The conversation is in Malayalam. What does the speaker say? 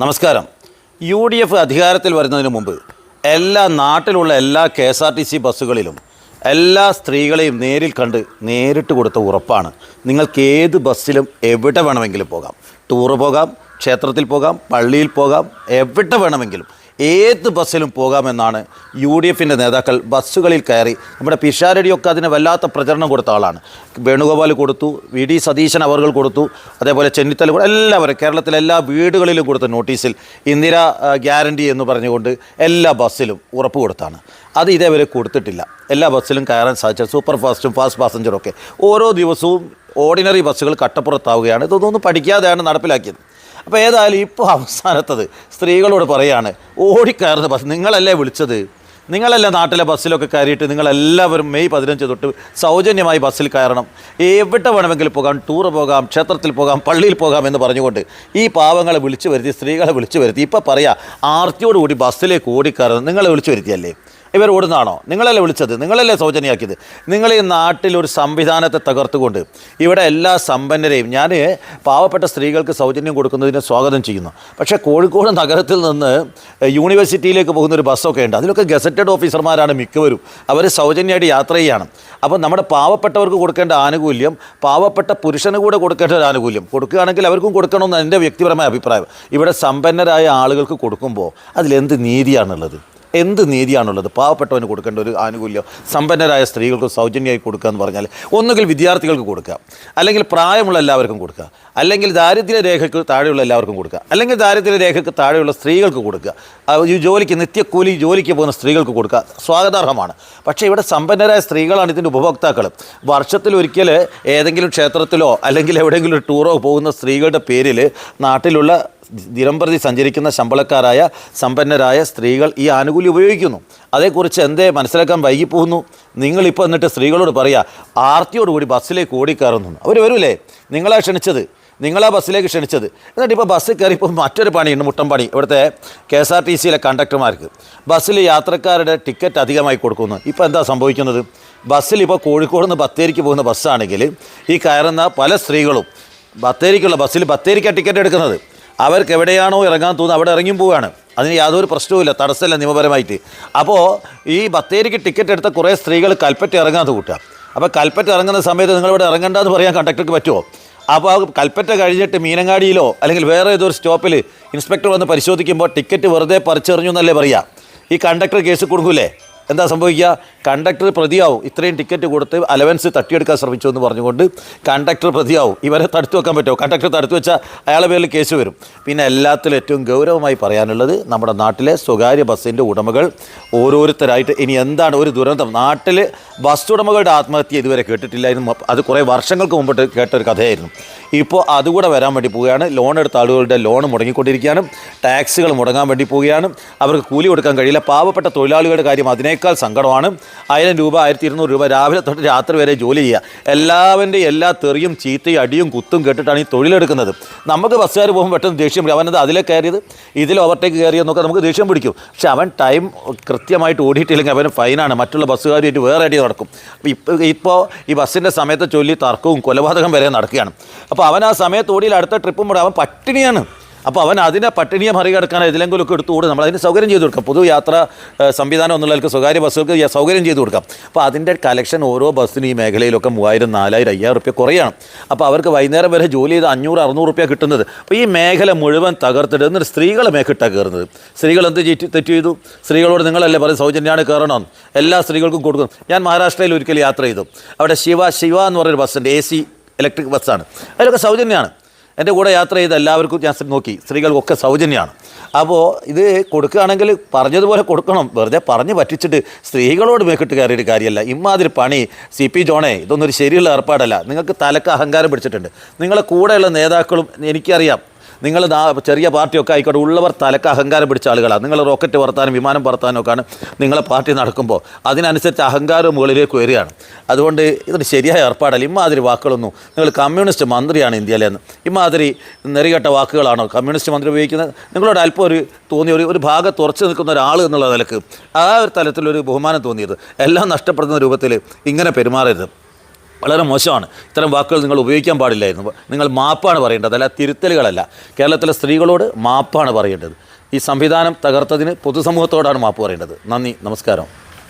നമസ്കാരം. UDF അധികാരത്തിൽ വരുന്നതിന് മുമ്പ് നാട്ടിലുള്ള എല്ലാ KSRTC ബസ്സുകളിലും എല്ലാ സ്ത്രീകളെയും നേരിൽ കണ്ട് നേരിട്ട് കൊടുത്ത ഉറപ്പാണ്, നിങ്ങൾക്ക് ഏത് ബസ്സിലും എവിടെ വേണമെങ്കിലും പോകാം. ടൂറ് പോകാം, ക്ഷേത്രത്തിൽ പോകാം, പള്ളിയിൽ പോകാം, എവിടെ വേണമെങ്കിലും ഏത് ബസ്സിലും പോകാമെന്നാണ് UDFിൻ്റെ നേതാക്കൾ ബസ്സുകളിൽ കയറി. നമ്മുടെ പിഷാരടിയൊക്കെ അതിന് വല്ലാത്ത പ്രചരണം കൊടുത്ത ആളാണ്. വേണുഗോപാൽ കൊടുത്തു, VD സതീശൻ അവർ കൊടുത്തു, അതേപോലെ ചെന്നിത്തല, എല്ലാവരും കേരളത്തിലെ എല്ലാ വീടുകളിലും കൊടുത്ത നോട്ടീസിൽ ഇന്ദിര ഗ്യാരണ്ടി എന്ന് പറഞ്ഞുകൊണ്ട് എല്ലാ ബസ്സിലും ഉറപ്പ് കൊടുത്താണ്. അത് ഇതേവരെ കൊടുത്തിട്ടില്ല. എല്ലാ ബസ്സിലും കയറാൻ സാധിച്ച സൂപ്പർ ഫാസ്റ്റും ഫാസ്റ്റ് പാസഞ്ചറും ഒക്കെ ഓരോ ദിവസവും ഓർഡിനറി ബസ്സുകൾ കട്ടപ്പുറത്താവുകയാണ്. ഇതൊന്നും പഠിക്കാതെയാണ് നടപ്പിലാക്കിയത്. അപ്പോൾ ഏതായാലും ഇപ്പോൾ അവസാനത്തത് സ്ത്രീകളോട് പറയുകയാണ്, ഓടിക്കയറുന്ന ബസ് നിങ്ങളല്ലേ വിളിച്ചത്, നിങ്ങളല്ലേ നാട്ടിലെ ബസ്സിലൊക്കെ കയറിയിട്ട് നിങ്ങളെല്ലാവരും മെയ് 15 തൊട്ട് സൗജന്യമായി ബസ്സിൽ കയറണം, എവിടെ വേണമെങ്കിലും പോകാം, ടൂറ് പോകാം, ക്ഷേത്രത്തിൽ പോകാം, പള്ളിയിൽ പോകാം എന്ന് പറഞ്ഞുകൊണ്ട് ഈ പാവങ്ങളെ വിളിച്ചു വരുത്തി, സ്ത്രീകളെ വിളിച്ചു വരുത്തി. ഇപ്പോൾ പറയാം, ആർത്തിയോടുകൂടി ബസ്സിലേക്ക് ഓടിക്കയറുന്നത് നിങ്ങളെ വിളിച്ചു വരുത്തിയല്ലേ, ഇവർ ഓടുന്നതാണോ, നിങ്ങളല്ലേ വിളിച്ചത്, നിങ്ങളല്ലേ സൗജന്യമാക്കിയത്. നിങ്ങൾ ഈ നാട്ടിലൊരു സംവിധാനത്തെ തകർത്തുകൊണ്ട് ഇവിടെ എല്ലാ സമ്പന്നരെയും, ഞാൻ പാവപ്പെട്ട സ്ത്രീകൾക്ക് സൗജന്യം കൊടുക്കുന്നതിന് സ്വാഗതം ചെയ്യുന്നു. പക്ഷേ കോഴിക്കോട് നഗരത്തിൽ നിന്ന് യൂണിവേഴ്സിറ്റിയിലേക്ക് പോകുന്നൊരു ബസ്സൊക്കെ ഉണ്ട്, അതിലൊക്കെ ഗസറ്റഡ് ഓഫീസർമാരാണ് മിക്കവരും, അവർ സൗജന്യമായിട്ട് യാത്ര ചെയ്യണം. അപ്പോൾ നമ്മുടെ പാവപ്പെട്ടവർക്ക് കൊടുക്കേണ്ട ആനുകൂല്യം പാവപ്പെട്ട പുരുഷന് കൂടെ കൊടുക്കേണ്ട ഒരു ആനുകൂല്യം കൊടുക്കുകയാണെങ്കിൽ അവർക്കും കൊടുക്കണമെന്ന് എൻ്റെ വ്യക്തിപരമായ അഭിപ്രായം. ഇവിടെ സമ്പന്നരായ ആളുകൾക്ക് കൊടുക്കുമ്പോൾ അതിലെന്ത് നീതിയാണുള്ളത്, എന്ത് നീതിയാണുള്ളത്? പാവപ്പെട്ടവന് കൊടുക്കേണ്ട ഒരു ആനുകൂല്യം സമ്പന്നരായ സ്ത്രീകൾക്ക് സൗജന്യമായി കൊടുക്കുക എന്ന് പറഞ്ഞാൽ ഒന്നുകിൽ വിദ്യാർത്ഥികൾക്ക് കൊടുക്കുക, അല്ലെങ്കിൽ പ്രായമുള്ള എല്ലാവർക്കും കൊടുക്കുക, അല്ലെങ്കിൽ ദാരിദ്ര്യ രേഖയ്ക്ക് താഴെയുള്ള എല്ലാവർക്കും കൊടുക്കുക, അല്ലെങ്കിൽ ദാരിദ്ര്യ രേഖയ്ക്ക് താഴെയുള്ള സ്ത്രീകൾക്ക് കൊടുക്കുക, ഈ ജോലിക്ക് നിത്യക്കൂലി ജോലിക്ക് പോകുന്ന സ്ത്രീകൾക്ക് കൊടുക്കുക, സ്വാഗതാർഹമാണ്. പക്ഷേ ഇവിടെ സമ്പന്നരായ സ്ത്രീകളാണ് ഇതിൻ്റെ ഉപഭോക്താക്കൾ. വർഷത്തിലൊരിക്കൽ ഏതെങ്കിലും ക്ഷേത്രത്തിലോ അല്ലെങ്കിൽ എവിടെയെങ്കിലും ഒരു ടൂറോ പോകുന്ന സ്ത്രീകളുടെ പേരിൽ നാട്ടിലുള്ള ദിനംപ്രതി സഞ്ചരിക്കുന്ന ശമ്പളക്കാരായ സമ്പന്നരായ സ്ത്രീകൾ ഈ ആനുകൂല്യം ഉപയോഗിക്കുന്നു. അതേക്കുറിച്ച് എന്തേ മനസ്സിലാക്കാൻ വൈകിപ്പോകുന്നു? നിങ്ങളിപ്പോൾ എന്നിട്ട് സ്ത്രീകളോട് പറയുക, ആർത്തിയോടുകൂടി ബസ്സിലേക്ക് ഓടിക്കയറുന്നു. അവർ വരൂലേ, നിങ്ങളാ ക്ഷണിച്ചത്, നിങ്ങളാ ബസ്സിലേക്ക് ക്ഷണിച്ചത്. എന്നിട്ട് ഇപ്പോൾ ബസ്സിൽ കയറിയപ്പോൾ മറ്റൊരു പണിയുണ്ട്, മുട്ടം പണി. ഇവിടുത്തെ KSRTCയിലെ കണ്ടക്ടർമാർക്ക് ബസ്സിൽ യാത്രക്കാരുടെ ടിക്കറ്റ് അധികമായി കൊടുക്കുന്നു. ഇപ്പോൾ എന്താ സംഭവിക്കുന്നത്? ബസ്സിൽ ഇപ്പോൾ കോഴിക്കോട് നിന്ന് ബത്തേരിക്ക് പോകുന്ന ബസ്സാണെങ്കിൽ ഈ കയറുന്ന പല സ്ത്രീകളും ബത്തേരിക്കുള്ള ബസ്സിൽ ബത്തേരിക്കാണ് ടിക്കറ്റ് എടുക്കുന്നത്. അവർക്ക് എവിടെയാണോ ഇറങ്ങാൻ തോന്നുന്നത് അവിടെ ഇറങ്ങിയും പോവുകയാണ്. അതിന് യാതൊരു പ്രശ്നവുമില്ല, തടസ്സമില്ല നിയമപരമായിട്ട്. അപ്പോൾ ഈ ബത്തേരിക്ക് ടിക്കറ്റ് എടുത്ത കുറേ സ്ത്രീകൾ കൽപ്പറ്റ ഇറങ്ങാതെ കൂട്ടുക. അപ്പോൾ കൽപ്പറ്റ ഇറങ്ങുന്ന സമയത്ത് നിങ്ങളിവിടെ ഇറങ്ങണ്ടെന്ന് പറയാൻ കണ്ടക്ടർക്ക് പറ്റുമോ? അപ്പോൾ ആ കൽപ്പറ്റ കഴിഞ്ഞിട്ട് മീനങ്ങാടിയിലോ അല്ലെങ്കിൽ വേറെ ഏതൊരു സ്റ്റോപ്പിൽ ഇൻസ്പെക്ടർ വന്ന് പരിശോധിക്കുമ്പോൾ ടിക്കറ്റ് വെറുതെ പറിച്ചെറിഞ്ഞു എന്നല്ലേ പറയുക. ഈ കണ്ടക്ടർ കേസ് കൊടുക്കൂലേ? എന്താ സംഭവിക്കുക? കണ്ടക്ടർ പ്രതിയാവും. ഇത്രയും ടിക്കറ്റ് കൊടുത്ത് അലവൻസ് തട്ടിയെടുക്കാൻ ശ്രമിച്ചു എന്ന് പറഞ്ഞുകൊണ്ട് കണ്ടക്ടർ പ്രതിയാവും. ഇവരെ തടുത്തു വെക്കാൻ പറ്റുമോ? കണ്ടക്ടർ തടുത്തു വെച്ചാൽ അയാളുടെ പേരിൽ കേസ് വരും. പിന്നെ എല്ലാത്തിലും ഏറ്റവും ഗൗരവമായി പറയാനുള്ളത്, നമ്മുടെ നാട്ടിലെ സ്വകാര്യ ബസ്സിൻ്റെ ഉടമകൾ ഓരോരുത്തരായിട്ട് ഇനി എന്താണ് ഒരു ദുരന്തം. നാട്ടിൽ ബസ് ഉടമകളുടെ ആത്മഹത്യ ഇതുവരെ കേട്ടിട്ടില്ലായിരുന്നു. അത് കുറേ വർഷങ്ങൾക്ക് മുമ്പിട്ട് കേട്ടൊരു കഥയായിരുന്നു. ഇപ്പോൾ അതുകൂടെ വരാൻ വേണ്ടി പോവുകയാണ്. ലോൺ എടുത്ത ആളുകളുടെ ലോൺ മുടങ്ങിക്കൊണ്ടിരിക്കുകയാണ്, ടാക്സുകൾ മുടങ്ങാൻ വേണ്ടി പോവുകയാണ്, അവർക്ക് കൂലി കൊടുക്കാൻ കഴിയില്ല. പാവപ്പെട്ട തൊഴിലാളികളുടെ കാര്യം അതിനേക്കാൾ സങ്കടമാണ്. 1000 രൂപ 1200 രൂപ രാവിലെ തൊട്ട് രാത്രി വരെ ജോലി ചെയ്യുക. എല്ലാവരുടെയും എല്ലാ തെറിയും ചീത്തയും അടിയും കുത്തും കേട്ടിട്ടാണ് ഈ തൊഴിലെടുക്കുന്നത്. നമുക്ക് ബസ്സുകാർ പോകുമ്പോൾ പെട്ടെന്ന് ദേഷ്യം പിടിക്കും, അവനത് അതിലെ കയറിയത് ഇതിൽ ഓവർടേക്ക് കയറിയെന്നൊക്കെ നമുക്ക് ദേഷ്യം പിടിക്കും. പക്ഷെ അവൻ ടൈം കൃത്യമായിട്ട് ഓടിയിട്ടില്ലെങ്കിൽ അവന് ഫൈനാണ്, മറ്റുള്ള ബസ്സുകാരുമായിട്ട് വേറെ അടി നടക്കും. ഇപ്പോൾ ഈ ബസ്സിൻ്റെ സമയത്ത് ചൊല്ലി തർക്കവും കൊലപാതകം വരെ നടക്കുകയാണ്. അപ്പോൾ അവൻ ആ സമയത്ത് ഓടിയിൽ അടുത്ത ട്രിപ്പും കൂടെ അവൻ പട്ടിണിയാണ്. അപ്പോൾ അവൻ അതിനെ പട്ടിണിയെ മറികടക്കാൻ ഇതിലെങ്കിലുമൊക്കെ എടുത്തുകൂടെ നമ്മൾ അതിന് സൗകര്യം ചെയ്ത് കൊടുക്കാം. പൊതുയാത്രാ സംവിധാനം എന്നുള്ളവർക്ക് സ്വകാര്യ ബസ്സുകൾക്ക് സൗകര്യം ചെയ്ത് കൊടുക്കാം. അപ്പോൾ അതിൻ്റെ കളക്ഷൻ ഓരോ ബസ്സിനും ഈ മേഖലയിലൊക്കെ 3000, 4000, 5000 റുപ്യ കുറയാണ്. അപ്പോൾ അവർക്ക് വൈകുന്നേരം വരെ ജോലി ചെയ്ത് 500, 600 റുപ്യ കിട്ടുന്നത്. അപ്പോൾ ഈ മേഖല മുഴുവൻ തകർത്തിട്ട് എന്നിട്ട് സ്ത്രീകളെ മേക്കിട്ടാണ് കയറുന്നത്. സ്ത്രീകൾ എന്ത് തെറ്റ് ചെയ്തു? സ്ത്രീകളോട് നിങ്ങളല്ലേ പറയും സൗജന്യമാണ് കയറണമെന്ന്, എല്ലാ സ്ത്രീകൾക്കും കൊടുക്കും. ഞാൻ മഹാരാഷ്ട്രയിൽ ഒരിക്കൽ യാത്ര ചെയ്തു. അവിടെ ശിവ എന്ന് പറഞ്ഞൊരു ബസ്സുണ്ട്, AC ഇലക്ട്രിക് ബസ്സാണ്. അതിലൊക്കെ സൗജന്യമാണ്. എൻ്റെ കൂടെ യാത്ര ചെയ്ത് എല്ലാവർക്കും ഞാൻ നോക്കി, സ്ത്രീകൾക്കൊക്കെ സൗജന്യമാണ്. അപ്പോൾ ഇത് കൊടുക്കുകയാണെങ്കിൽ പറഞ്ഞതുപോലെ കൊടുക്കണം. വെറുതെ പറഞ്ഞ് പറ്റിച്ചിട്ട് സ്ത്രീകളോട് മേക്കിട്ട് കയറിയിട്ട് കാര്യമല്ല. ഇമ്മാതിരി പണി CP ജോണേ, ഇതൊന്നും ഒരു ശരിയുള്ള ഏർപ്പാടല്ല. നിങ്ങൾക്ക് തലക്ക് അഹങ്കാരം പിടിച്ചിട്ടുണ്ട്. നിങ്ങളെ കൂടെയുള്ള നേതാക്കളും എനിക്കറിയാം, നിങ്ങൾ ചെറിയ പാർട്ടിയൊക്കെ ആയിക്കോട്ടെ, ഉള്ളവർ തലക്ക് അഹങ്കാരം പിടിച്ച ആളുകളാണ്. നിങ്ങൾ റോക്കറ്റ് പറത്താനും വിമാനം പറത്താനും ഒക്കെയാണ് നിങ്ങളെ പാർട്ടി നടക്കുമ്പോൾ അതിനനുസരിച്ച് അഹങ്കാരം മുകളിലേക്ക് വരികയാണ്. അതുകൊണ്ട് ഇതൊരു ശരിയായ ഏർപ്പാടല്ല. ഇമ്മാതിരി വാക്കുകളൊന്നും, നിങ്ങൾ കമ്മ്യൂണിസ്റ്റ് മന്ത്രിയാണ് ഇന്ത്യയിലെന്ന്, ഇമ്മാതിരി നെറികെട്ട വാക്കുകളാണോ കമ്മ്യൂണിസ്റ്റ് മന്ത്രി ഉപയോഗിക്കുന്നത്? നിങ്ങളോട് അല്പം തോന്നിയ ഒരു ഭാഗത്ത് ഉറച്ചു നിൽക്കുന്ന ഒരാൾ എന്നുള്ള നിലക്ക് ആ ഒരു തലത്തിലൊരു ബഹുമാനം തോന്നിയത് എല്ലാം നഷ്ടപ്പെടുന്ന രൂപത്തിൽ ഇങ്ങനെ പെരുമാറരുത്. വളരെ മോശമാണ്. ഇത്തരം വാക്കുകൾ നിങ്ങൾ ഉപയോഗിക്കാൻ പാടില്ലായിരുന്നു. നിങ്ങൾ മാപ്പാണ് പറയേണ്ടത്, അല്ല തിരുത്തലുകളല്ല. കേരളത്തിലെ സ്ത്രീകളോട് മാപ്പാണ് പറയേണ്ടത്. ഈ സംവിധാനം തകർത്തതിന് പൊതുസമൂഹത്തോടാണ് മാപ്പ് പറയേണ്ടത്. നന്ദി, നമസ്കാരം.